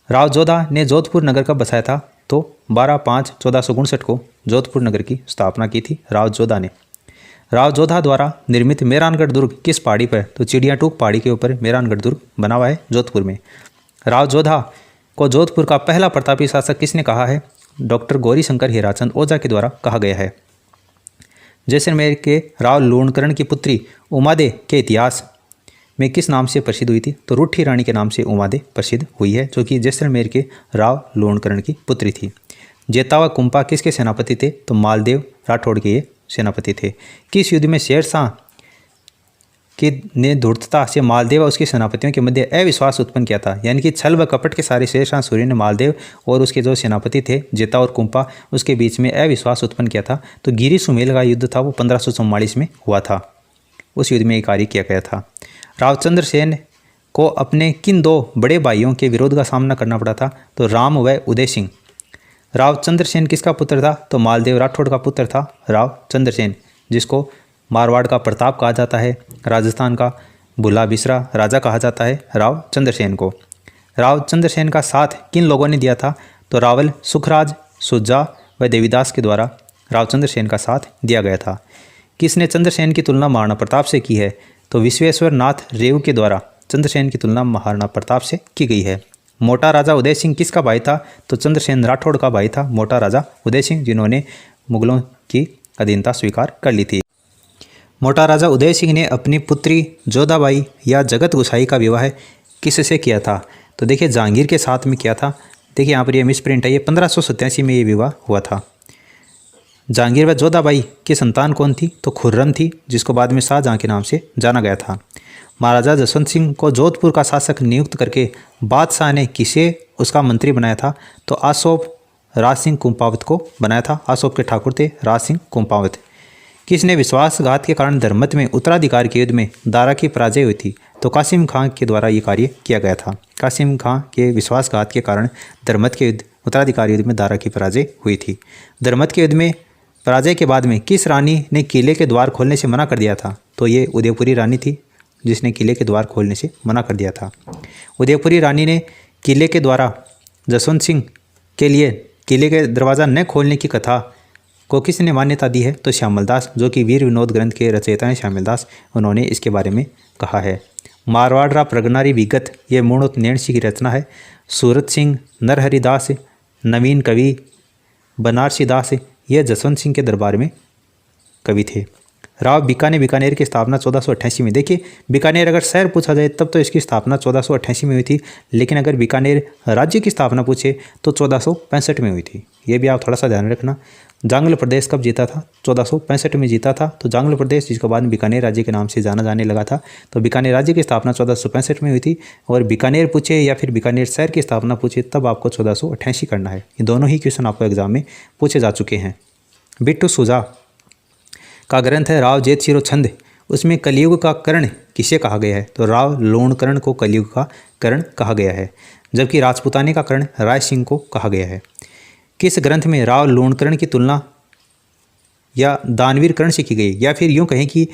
राव जोधा ने जोधपुर नगर कब बसाया था? तो 12/5/1459 को जोधपुर नगर की स्थापना की थी राव जोधा ने। राव जोधा द्वारा निर्मित मेहरानगढ़ दुर्ग किस पहाड़ी पर? तो चिड़ियाटूक पहाड़ी के ऊपर मेहरानगढ़ दुर्ग बना हुआ है जोधपुर में। राव जोधा को जोधपुर का पहला प्रतापी शासक किसने कहा है? डॉक्टर गौरी शंकर हीराचंद ओझा के द्वारा कहा गया है। जैसलमेर के राव लूणकरण की पुत्री उमादे के इतिहास में किस नाम से प्रसिद्ध हुई थी? तो रूठी रानी के नाम से उमादे प्रसिद्ध हुई है, जो कि जैसलमेर के राव लूणकरण की पुत्री थी। जेता व कुंपा किसके सेनापति थे? तो मालदेव राठौड़ के ये सेनापति थे। किस युद्ध में शेरशाह की ने धूर्तता से मालदेव और उसके सेनापतियों के मध्य अविश्वास उत्पन्न किया था? यानी कि छल व कपट के सारे शेरशाह सूरी ने मालदेव और उसके जो सेनापति थे जेता और कुंपा उसके बीच में अविश्वास उत्पन्न किया था। तो गिरी सुमेल का युद्ध था वो 1544 में हुआ था। उस युद्ध में एक कार्य किया गया था। रावचंद्र सेन को अपने किन दो बड़े भाइयों के विरोध का सामना करना पड़ा था? तो राम व उदय सिंह। रावचंद्र सेन किसका पुत्र था? तो मालदेव राठौड़ का पुत्र था रावचंद्र सेन, जिसको मारवाड़ का प्रताप कहा जाता है, राजस्थान का भुला बिसरा राजा कहा जाता है रावचंद्र सेन को। रावचंद्र सेन का साथ किन लोगों ने दिया था? तो रावल सुखराज सुजा व देवीदास के द्वारा रावचंद्र सेन का साथ दिया गया था। किसने चंद्रसेन की तुलना महाराणा प्रताप से की है? तो विश्वेश्वर नाथ रेव के द्वारा चंद्रसेन की तुलना महाराणा प्रताप से की गई है। मोटा राजा उदय सिंह किसका भाई था? तो चंद्रसेन राठौड़ का भाई था मोटा राजा उदय सिंह, जिन्होंने मुगलों की अधीनता स्वीकार कर ली थी। मोटा राजा उदय सिंह ने अपनी पुत्री जोधाबाई या जगत गोसाई का विवाह किससे किया था? तो देखिए जहांगीर के साथ में किया था। देखिए यहाँ पर ये मिसप्रिंट है, ये 1587 में ये विवाह हुआ था। जहांगीर व जोधाबाई की संतान कौन थी? तो खुर्रम थी, जिसको बाद में शाहजहां के नाम से जाना गया था। महाराजा जसवंत सिंह को जोधपुर का शासक नियुक्त करके बादशाह ने किसे उसका मंत्री बनाया था? तो आसोप राज सिंह कुंपावत को बनाया था। आसोप के ठाकुर थे राज सिंह कुंपावत। किसने विश्वासघात के कारण धर्मत में उत्तराधिकार के युद्ध में दारा की पराजय हुई थी? तो कासिम खां के द्वारा ये कार्य किया गया था। कासिम खां के विश्वासघात के कारण धर्मत के युद्ध उत्तराधिकार युद्ध में दारा की पराजय हुई थी। धर्मत के युद्ध में पराजय के बाद में किस रानी ने किले के द्वार खोलने से मना कर दिया था? तो ये उदयपुरी रानी थी, जिसने किले के द्वार खोलने से मना कर दिया था। उदयपुरी रानी ने किले के द्वारा जसवंत सिंह के लिए किले के दरवाज़ा न खोलने की कथा को किसने मान्यता दी है? तो श्यामल दास, जो कि वीर विनोद ग्रंथ के रचयिता हैं श्यामल दास, उन्होंने इसके बारे में कहा है। मारवाड़रा प्रगनारी विगत ये मूणोत नैणसी की रचना है। सूरत सिंह, नरहरि दास, नवीन कवि, बनारसी दास ये जसवंत सिंह के दरबार में कवि थे। राव बीकानेर की स्थापना 1488 में। देखिए बीकानेर अगर शहर पूछा जाए तब तो इसकी स्थापना 1488 में हुई थी, लेकिन अगर बीकानेर राज्य की स्थापना पूछे तो 1465 में हुई थी। ये भी आप थोड़ा सा ध्यान रखना। जांगल प्रदेश कब जीता था? 1465 में जीता था। तो जांगल प्रदेश, जिसके बाद बीकानेर राज्य के नाम से जाना जाने लगा था, तो बीकानेर राज्य की स्थापना 1465 में हुई थी। और बीकानेर पूछे या फिर बीकानेर शहर की स्थापना पूछे तब आपको 1488 करना है। ये दोनों ही क्वेश्चन आपको एग्जाम में पूछे जा चुके हैं। बिट्टू सुजा का ग्रंथ है राव जेतशिरो छंद, उसमें कलयुग का कर्ण किसे कहा गया है? तो राव लोणकर्ण को कलयुग का कर्ण कहा गया है, जबकि राजपूताने का कर्ण राय सिंह को कहा गया है। किस ग्रंथ में राव लोणकर्ण की तुलना या दानवीर कर्ण से की गई? या फिर यूँ कहें कि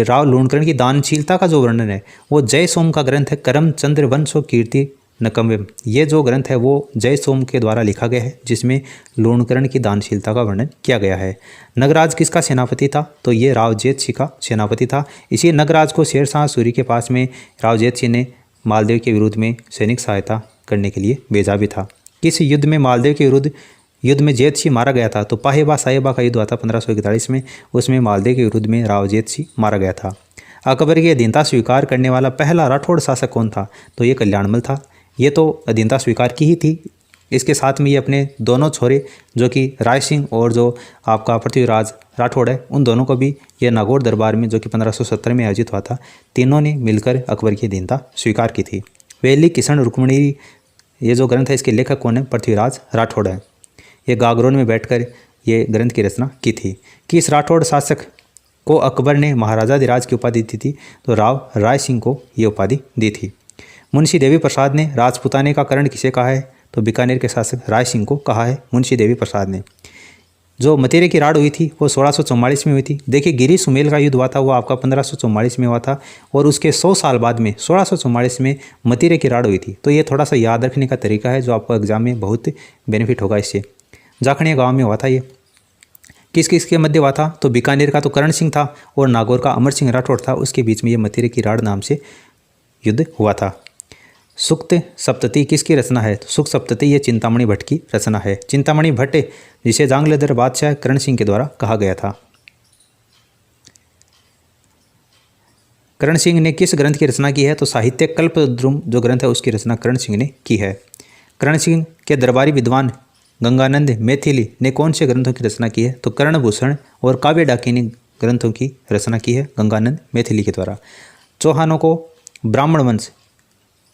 राव लोणकर्ण की दानशीलता का जो वर्णन है वो जय सोम का ग्रंथ है करमचंद्र वंशो कीर्ति नकम्यम। ये जो ग्रंथ है वो जय सोम के द्वारा लिखा गया है, जिसमें लोणकर्ण की दानशीलता का वर्णन किया गया है। नगराज किसका सेनापति था? तो ये राव जेत सिंह का सेनापति था। इसी नगराज को शेरशाह सूरी के पास में राव जेत सिंह ने मालदेव के विरुद्ध में सैनिक सहायता करने के लिए भेजा भी था। किस युद्ध में मालदेव के विरुद्ध युद्ध में जेत सिंह मारा गया था? तो पाहेबा साहेबा का युद्ध हुआ था 1541 में, उसमें मालदेव के विरुद्ध में राव जेत सिंह मारा गया था। अकबर की अधीनता स्वीकार करने वाला पहला राठौड़ शासक कौन था? तो ये कल्याणमल था। ये तो अधीनता स्वीकार की ही थी। इसके साथ में ये अपने दोनों छोरे जो कि राय सिंह और जो आपका पृथ्वीराज राठौड़ है, उन दोनों को भी ये नागौर दरबार में जो कि 1570 में आयोजित हुआ था, तीनों ने मिलकर अकबर की अधीनता स्वीकार की थी। वेली किशन रुक्मणी ये जो ग्रंथ है इसके लेखक कौन है? पृथ्वीराज राठौड़ है। ये गागरोन में बैठकर ये ग्रंथ की रचना की थी। किस राठौड़ शासक को अकबर ने महाराजाधिराज की उपाधि दी थी? तो राव राय सिंह को ये उपाधि दी थी। मुंशी देवी प्रसाद ने राजपूताने का कर्ण किसे कहा है? तो बीकानेर के शासक राय सिंह को कहा है मुंशी देवी प्रसाद ने। जो मतेरे की राड़ हुई थी वो 1644 में हुई थी। देखिए गिरी सुमेल का युद्ध हुआ था वो आपका 1544 में हुआ था, और उसके 100 साल बाद में 1644 में मतेरे की राड़ हुई थी। तो ये थोड़ा सा याद रखने का तरीका है जो आपको एग्जाम में बहुत बेनिफिट होगा इससे। जाखड़िया गाँव में हुआ था ये। किस किस के मध्य हुआ था? तो बीकानेर का तो करण सिंह था और नागौर का अमर सिंह राठौड़ था, उसके बीच में ये मतेरे की राड़ नाम से युद्ध हुआ था। सुक्त सप्तति किसकी रचना है? तो सुक्त सप्तति ये चिंतामणि भट्ट की रचना है। चिंतामणि भट्ट जिसे जांगलेदर बादशाह करण सिंह के द्वारा कहा गया था। करण सिंह ने किस ग्रंथ की रचना की है? तो साहित्य कल्पद्रुम जो ग्रंथ है उसकी रचना करण सिंह ने की है। करण सिंह के दरबारी विद्वान गंगानंद मैथिली ने कौन से ग्रंथों की रचना की है? तो कर्णभूषण और काव्य डाकिनी ग्रंथों की रचना की है गंगानंद मैथिली के द्वारा। चौहानों को ब्राह्मण वंश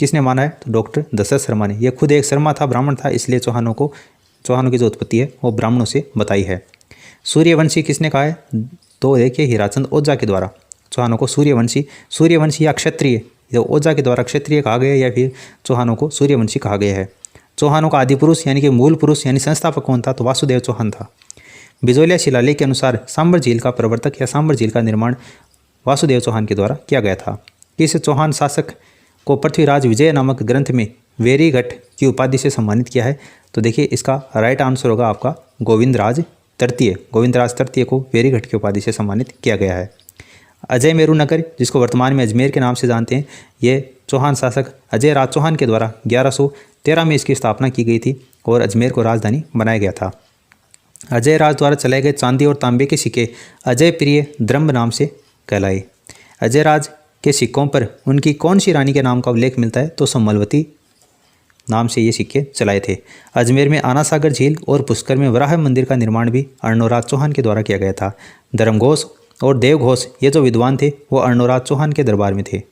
किसने माना है? तो डॉक्टर दशरथ शर्मा ने। यह खुद एक शर्मा था, ब्राह्मण था, इसलिए चौहानों की जो उत्पत्ति है वो ब्राह्मणों से बताई है। सूर्यवंशी किसने कहा है? तो देखिए हीराचंद ओझा के द्वारा चौहानों को सूर्यवंशी या क्षत्रिय, जो ओझा के द्वारा क्षत्रिय कहा गया या फिर चौहानों को सूर्यवंशी कहा गया है। चौहानों का आदि पुरुष यानी कि मूल पुरुष यानी संस्थापक कौन था? तो वासुदेव चौहान था। बिजोलिया शिलालेख के अनुसार सांबर झील का प्रवर्तक या सांबर झील का निर्माण वासुदेव चौहान के द्वारा किया गया था। किस चौहान शासक को पृथ्वीराज विजय नामक ग्रंथ में वेरीघट की उपाधि से सम्मानित किया है? तो देखिए इसका राइट आंसर होगा आपका गोविंदराज तृतीय को वेरीघट की उपाधि से सम्मानित किया गया है। अजय मेरू नगर जिसको वर्तमान में अजमेर के नाम से जानते हैं, ये चौहान शासक अजय राज चौहान के द्वारा 1113 में इसकी स्थापना की गई थी और अजमेर को राजधानी बनाया गया था। अजय राज द्वारा चलाए गए चांदी और तांबे के सिक्के अजय प्रिय द्रंब नाम से कहलाए। अजय राज के सिक्कों पर उनकी कौन सी रानी के नाम का उल्लेख मिलता है? तो सोमलवती नाम से ये सिक्के चलाए थे। अजमेर में आना सागर झील और पुष्कर में वराह मंदिर का निर्माण भी अर्णोराज चौहान के द्वारा किया गया था। धर्मघोष और देवघोष ये जो विद्वान थे वो अर्णोराज चौहान के दरबार में थे।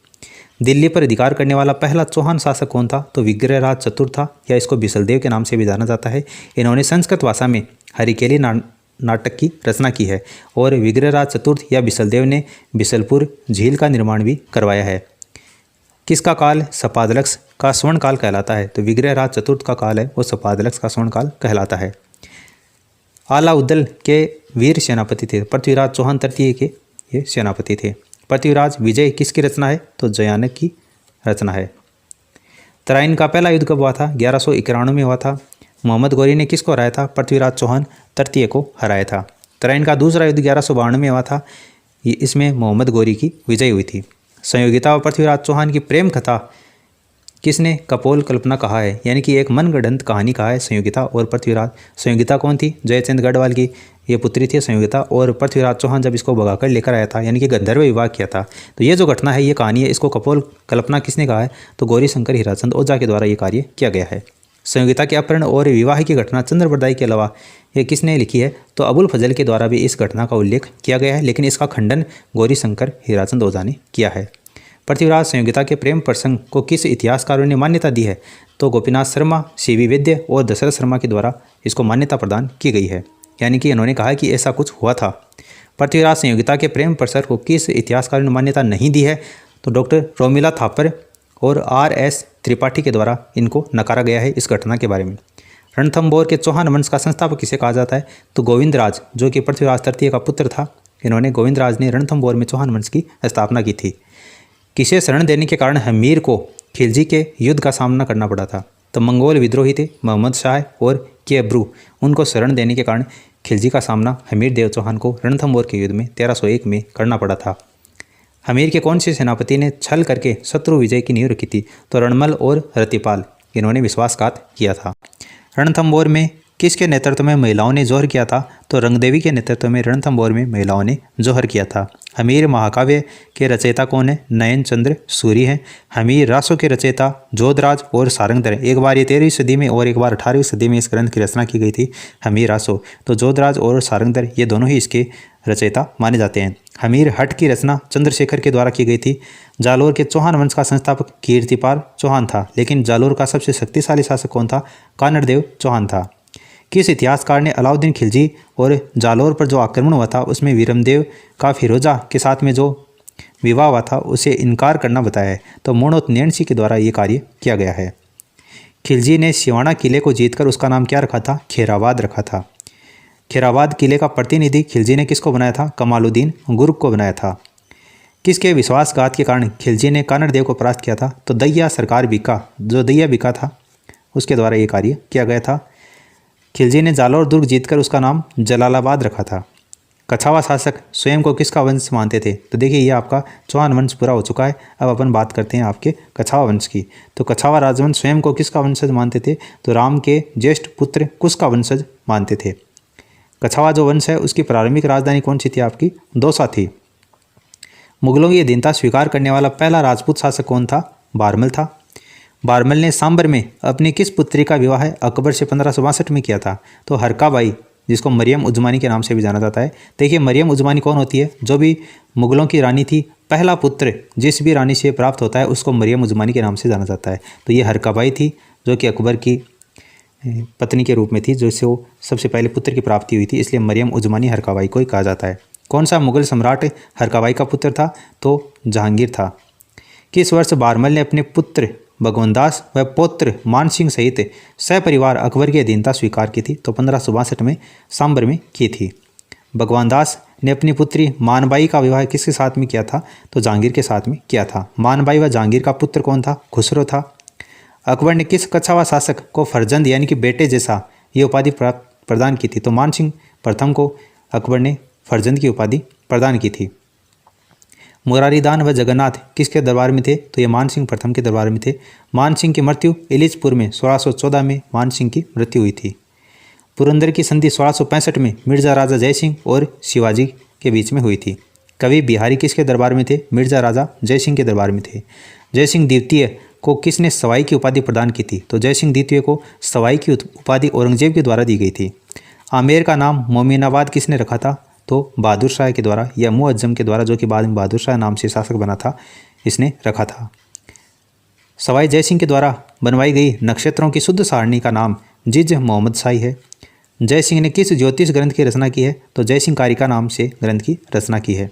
दिल्ली पर अधिकार करने वाला पहला चौहान शासक कौन था? तो विग्रहराज चतुर्थ था, या इसको बिसलदेव के नाम से भी जाना जाता है। इन्होंने संस्कृत भाषा में हरिकेली नाटक की रचना की है और विग्रहराज चतुर्थ या बिसलदेव ने बिसलपुर झील का निर्माण भी करवाया है। किसका काल सपादलक्ष का स्वर्ण काल कहलाता है? तो विग्रहराज चतुर्थ का काल है वो सपादलक्ष का स्वर्ण काल कहलाता है। आलाउद्दल के वीर सेनापति थे। पृथ्वीराज चौहान तृतीय के ये सेनापति थे। पृथ्वीराज विजय किसकी रचना है? तो जयानक की रचना है। तराइन का पहला युद्ध कब हुआ था? 1191 में हुआ था। मोहम्मद गौरी ने किसको हराया था? पृथ्वीराज चौहान तृतीय को हराया था। तराइन का दूसरा युद्ध 1152 में हुआ था। इसमें मोहम्मद गौरी की विजय हुई थी। संयोगिता व पृथ्वीराज चौहान की प्रेम कथा किसने कपोल कल्पना कहा है? यानी कि एक मनगढ़ंत कहानी कहा है संयोगिता और पृथ्वीराज। संयोगिता कौन थी? जयचंद गढ़वाल की ये पुत्री थी संयोगिता, और पृथ्वीराज चौहान जब इसको भगाकर लेकर आया था, यानी कि गंधर्व विवाह किया था। तो ये जो घटना है, ये कहानी है, इसको कपोल कल्पना किसने कहा है? तो गौरी शंकर हीराचंद ओझा के द्वारा ये कार्य किया गया है। संयोगिता के अपहरण और विवाह की घटना चंद्रबरदाई के अलावा ये किसने लिखी है? तो अबुल फजल के द्वारा भी इस घटना का उल्लेख किया गया है, लेकिन इसका खंडन गौरी शंकर हीराचंद ओझा ने किया है। पृथ्वीराज संयोगिता के प्रेम प्रसंग को किस इतिहासकारों ने मान्यता दी है? तो गोपीनाथ शर्मा, सीवी वैद्य और दशरथ शर्मा के द्वारा इसको मान्यता प्रदान की गई है, यानी कि इन्होंने कहा कि ऐसा कुछ हुआ था। पृथ्वीराज संयोगिता के प्रेम प्रसंग को किस इतिहासकारों ने मान्यता नहीं दी है? तो डॉक्टर रोमिला थापर और RS त्रिपाठी के द्वारा इनको नकारा गया है इस घटना के बारे में। रणथंभौर के चौहान वंश का संस्थापक किसे कहा जाता है? तो गोविंदराज, जो कि पृथ्वीराज तृतीय का पुत्र था। इन्होंने गोविंदराज ने रणथंभौर में चौहान वंश की स्थापना की थी। किसे शरण देने के कारण हमीर को खिलजी के युद्ध का सामना करना पड़ा था? तो मंगोल विद्रोही थे मोहम्मद शाह और केब्रू, उनको शरण देने के कारण खिलजी का सामना हमीर देव चौहान को रणथंभौर के युद्ध में 1301 में करना पड़ा था। हमीर के कौन से सेनापति ने छल करके शत्रु विजय की नींव रखी थी? तो रणमल और रतिपाल, इन्होंने विश्वासघात किया था। रणथंभौर में किसके नेतृत्व में महिलाओं ने जोहर किया था? तो रंगदेवी के नेतृत्व में रणथंभौर में महिलाओं ने जोहर किया था। हमीर महाकाव्य के रचयिता कौन है? नयन चंद्र सूरी हैं। हमीर रासों के रचयिता जोधराज और सारंगधर। एक बार ये 13वीं सदी में और एक बार 18वीं सदी में इस ग्रंथ की रचना की गई थी हमीर रासो। तो जोधराज और सारंगधर ये दोनों ही इसके रचयिता माने जाते हैं। हमीर हट की रचना चंद्रशेखर के द्वारा की गई थी। जालोर के चौहान वंश का संस्थापक कीर्तिपाल चौहान था, लेकिन जालोर का सबसे शक्तिशाली शासक कौन था? कानड़देव चौहान था। किस इतिहासकार ने अलाउद्दीन खिलजी और जालोर पर जो आक्रमण हुआ था उसमें वीरमदेव का फिरोजा के साथ में जो विवाह हुआ था उसे इनकार करना बताया है? तो मोणोत्नयनसी के द्वारा ये कार्य किया गया है। खिलजी ने सिवाना किले को जीतकर उसका नाम क्या रखा था? खेराबाद रखा था। खेराबाद किले का प्रतिनिधि खिलजी ने किसको बनाया था? कमालुद्दीन गुर्ग को बनाया था। किसके विश्वासघात के कारण खिलजी ने कानड़देव को परास्त किया था? तो दैया सरकार बीका, जो दैया बीका था उसके द्वारा ये कार्य किया गया था। खिलजी ने जालोर दुर्ग जीतकर उसका नाम जलालाबाद रखा था। कछावा शासक स्वयं को किसका वंश मानते थे? तो देखिए ये आपका चौहान वंश पूरा हो चुका है। अब अपन बात करते हैं आपके कछावा वंश की। तो कछावा राजवंश स्वयं को किसका वंशज मानते थे? तो राम के ज्येष्ठ पुत्र कुश का वंशज मानते थे। कछावा जो वंश है उसकी प्रारंभिक राजधानी कौन सी थी? आपकी दौसा थी। मुगलों की अधीनता स्वीकार करने वाला पहला राजपूत शासक कौन था? बारमल था। बारमल ने सांबर में अपनी किस पुत्री का विवाह अकबर से 1562 में किया था? तो हरकाबाई, जिसको मरियम उजमानी के नाम से भी जाना जाता है। देखिए मरियम उजमानी कौन होती है? जो भी मुगलों की रानी थी, पहला पुत्र जिस भी रानी से प्राप्त होता है उसको मरियम उजमानी के नाम से जाना जाता है। तो ये हरकाबाई थी जो कि अकबर की पत्नी के रूप में थी, जिससे वो सबसे पहले पुत्र की प्राप्ति हुई थी, इसलिए मरियम उजमानी हरकाबाई को ही कहा जाता है। कौन सा मुगल सम्राट हरकाबाई का पुत्र था? तो जहांगीर था। किस वर्ष बारमल ने अपने पुत्र भगवनदास व पौत्र मानसिंह सहित सपरिवार अकबर की अधीनता स्वीकार की थी? तो 1562 में सांबर में की थी। भगवानदास ने अपनी पुत्री मानबाई का विवाह किसके साथ में किया था? तो जहांगीर के साथ में किया था। मानबाई व जहांगीर का पुत्र कौन था? खुसरो था। अकबर ने किस कछावा शासक को फरजंद यानी कि बेटे जैसा ये उपाधि प्रदान की थी? तो मानसिंह प्रथम को अकबर ने फरजंद की उपाधि प्रदान की थी। मुरारीदान व जगन्नाथ किसके दरबार में थे? तो ये मानसिंह प्रथम के दरबार में थे। मानसिंह की मृत्यु इलिजपुर में 1614 में मानसिंह की मृत्यु हुई थी। पुरंदर की संधि 1665 में मिर्जा राजा जयसिंह और शिवाजी के बीच में हुई थी। कवि बिहारी किसके दरबार में थे? मिर्जा राजा जयसिंह के दरबार में थे। जयसिंह द्वितीय को किसने सवाई की उपाधि प्रदान की थी? तो जयसिंह द्वितीय को सवाई की उपाधि औरंगजेब के द्वारा दी गई थी। आमेर का नाम मोमिनाबाद किसने रखा था? तो बहादुर शाह के द्वारा या मुअज्जम के द्वारा, जो कि बाद में बहादुर शाह नाम से शासक बना था, इसने रखा था। सवाई जयसिंह के द्वारा बनवाई गई नक्षत्रों की शुद्ध सारणी का नाम जिज मोहम्मद शाही है। जयसिंह ने किस ज्योतिष ग्रंथ की रचना की है? तो जयसिंह कारिका नाम से ग्रंथ की रचना की है।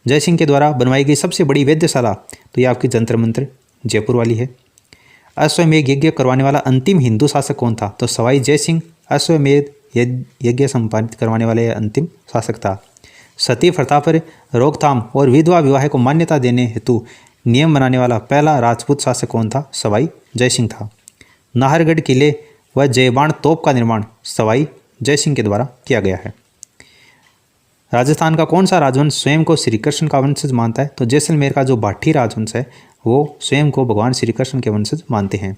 जयसिंह के द्वारा बनवाई गई सबसे बड़ी वेधशाला, तो ये आपकी जंतर मंतर जयपुर वाली है। अश्वमेध यज्ञ करवाने वाला अंतिम हिंदू शासक कौन था? तो सवाई जयसिंह अश्वमेध यज्ञ संपादित करवाने वाले अंतिम शासक था। सती प्रथा पर रोकथाम और विधवा विवाह को मान्यता देने हेतु नियम बनाने वाला पहला राजपूत शासक कौन था? सवाई जयसिंह था। नाहरगढ़ किले व जयबाण तोप का निर्माण सवाई जयसिंह के द्वारा किया गया है। राजस्थान का कौन सा राजवंश स्वयं को श्री कृष्ण का वंशज मानता है? तो जैसलमेर का जो भाटी राजवंश है वो स्वयं को भगवान श्री कृष्ण के वंशज मानते हैं।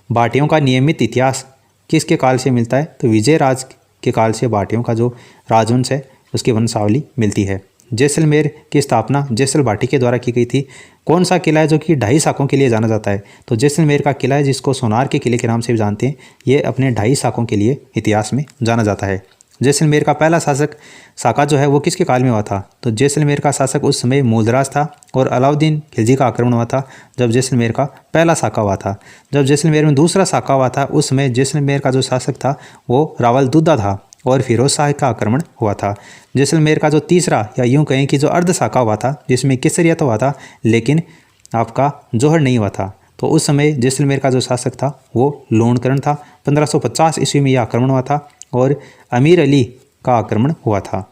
भाटियों का नियमित इतिहास किसके काल से मिलता है? तो विजय राज के काल से भाटियों का जो राजवंश है उसकी वंशावली मिलती है। जैसलमेर की स्थापना जैसल भाटी के द्वारा की गई थी। कौन सा किला है जो कि 2.5 शाखों के लिए जाना जाता है? तो जैसलमेर का किला है, जिसको सोनार के किले के नाम से भी जानते हैं, ये अपने 2.5 शाखों के लिए इतिहास में जाना जाता है। जैसलमेर का पहला शाखा जो है वो किसके काल में हुआ था? तो जैसलमेर का शासक उस समय मूलराज था और अलाउद्दीन खिलजी का आक्रमण हुआ था जब जैसलमेर का पहला शाखा हुआ था। जब जैसलमेर में दूसरा शाखा हुआ था उस समय जैसलमेर का जो शासक था वो रावल दुद्दा था और फिरोज शाह का आक्रमण हुआ था। जैसलमेर का जो तीसरा या यूं कहें कि जो अर्ध शाखा हुआ था, जिसमें केसरिया तो हुआ था लेकिन आपका जौहर नहीं हुआ था, तो उस समय जैसलमेर का जो शासक था वो लोणकरण था। 1550 ईस्वी में यह आक्रमण हुआ था और अमीर अली का आक्रमण हुआ था।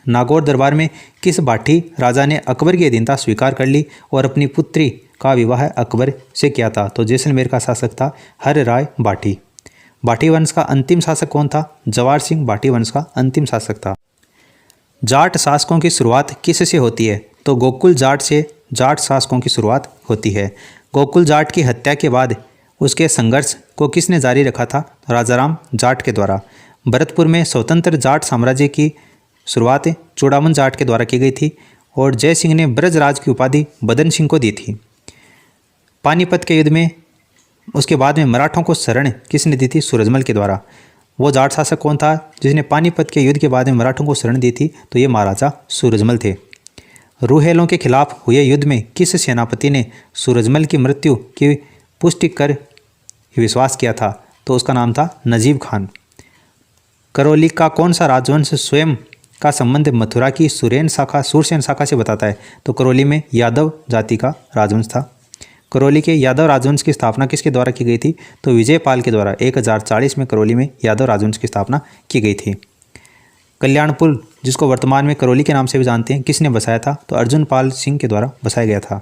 नागौर दरबार में किस भाटी राजा ने अकबर की अधीनता स्वीकार कर ली और अपनी पुत्री का विवाह अकबर से किया था? तो जैसलमेर का शासक था हर राय भाटी। भाटी वंश का अंतिम शासक कौन था? जवाहर सिंह भाटी वंश का अंतिम शासक था। जाट शासकों की शुरुआत किससे होती है? तो गोकुल जाट से जाट शासकों की शुरुआत होती है। गोकुल जाट की हत्या के बाद उसके संघर्ष को किसने जारी रखा था? राजाराम जाट के द्वारा। भरतपुर में स्वतंत्र जाट साम्राज्य की शुरुआत चूड़ामन जाट के द्वारा की गई थी और जय सिंह ने ब्रजराज की उपाधि बदन सिंह को दी थी। पानीपत के युद्ध में उसके बाद में मराठों को शरण किसने दी थी? सूरजमल के द्वारा। वो जाट शासक कौन था जिसने पानीपत के युद्ध के बाद में मराठों को शरण दी थी? तो ये महाराजा सूरजमल थे। रूहेलों के खिलाफ हुए युद्ध में किस सेनापति ने सूरजमल की मृत्यु की पुष्टि कर विश्वास किया था? तो उसका नाम था नजीब खान। करौली का कौन सा राजवंश स्वयं का संबंध मथुरा की सुरसेन शाखा से बताता है? तो करौली में यादव जाति का राजवंश था। करौली के यादव राजवंश की स्थापना किसके द्वारा की गई थी? तो विजयपाल के द्वारा 1040 में करौली में यादव राजवंश की स्थापना की गई थी। कल्याणपुर, जिसको वर्तमान में करौली के नाम से भी जानते हैं, किसने बसाया था? तो अर्जुन पाल सिंह के द्वारा बसाया गया था।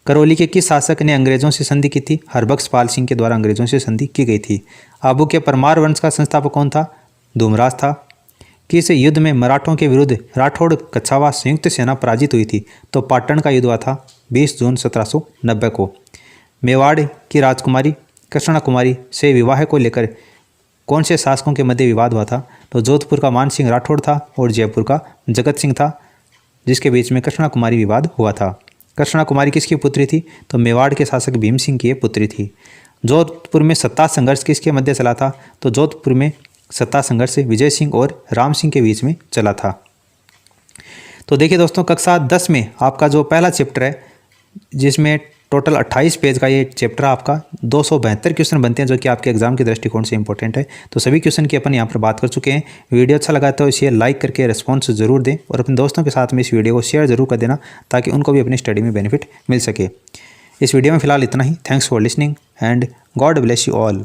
करौली के किस शासक ने अंग्रेजों से संधि की थी? हरबख्श पाल सिंह के द्वारा अंग्रेजों से संधि की गई थी। आबू के परमार वंश का संस्थापक कौन था? धूमराज था। किस युद्ध में मराठों के विरुद्ध राठौड़ कछावा संयुक्त सेना पराजित हुई थी? तो पाटन का युद्ध हुआ था 20 जून 1790 को। मेवाड़ की राजकुमारी कृष्णा कुमारी से विवाह को लेकर कौन से शासकों के मध्य विवाद हुआ था? तो जोधपुर का मान सिंह राठौड़ था और जयपुर का जगत सिंह था, जिसके बीच में कृष्णा कुमारी विवाद हुआ था। कृष्णा कुमारी किसकी पुत्री थी? तो मेवाड़ के शासक भीम सिंह की पुत्री थी। जोधपुर में सत्ता संघर्ष किसके मध्य चला था? तो जोधपुर में सत्ता संघर्ष विजय सिंह और राम सिंह के बीच में चला था। तो देखिए दोस्तों, कक्षा 10 में आपका जो पहला चैप्टर है, जिसमें टोटल 28 पेज का ये चैप्टर आपका 272 क्वेश्चन बनते हैं, जो कि आपके एग्जाम के दृष्टिकोण से इंपॉर्टेंट है। तो सभी क्वेश्चन की अपन यहाँ पर बात कर चुके हैं। वीडियो अच्छा लगा तो इसे लाइक करके रिस्पॉन्स जरूर दें और अपने दोस्तों के साथ में इस वीडियो को शेयर जरूर कर देना, ताकि उनको भी अपनी स्टडी में बेनिफिट मिल सके। इस वीडियो में फिलहाल इतना ही। Thanks for listening and God bless you all.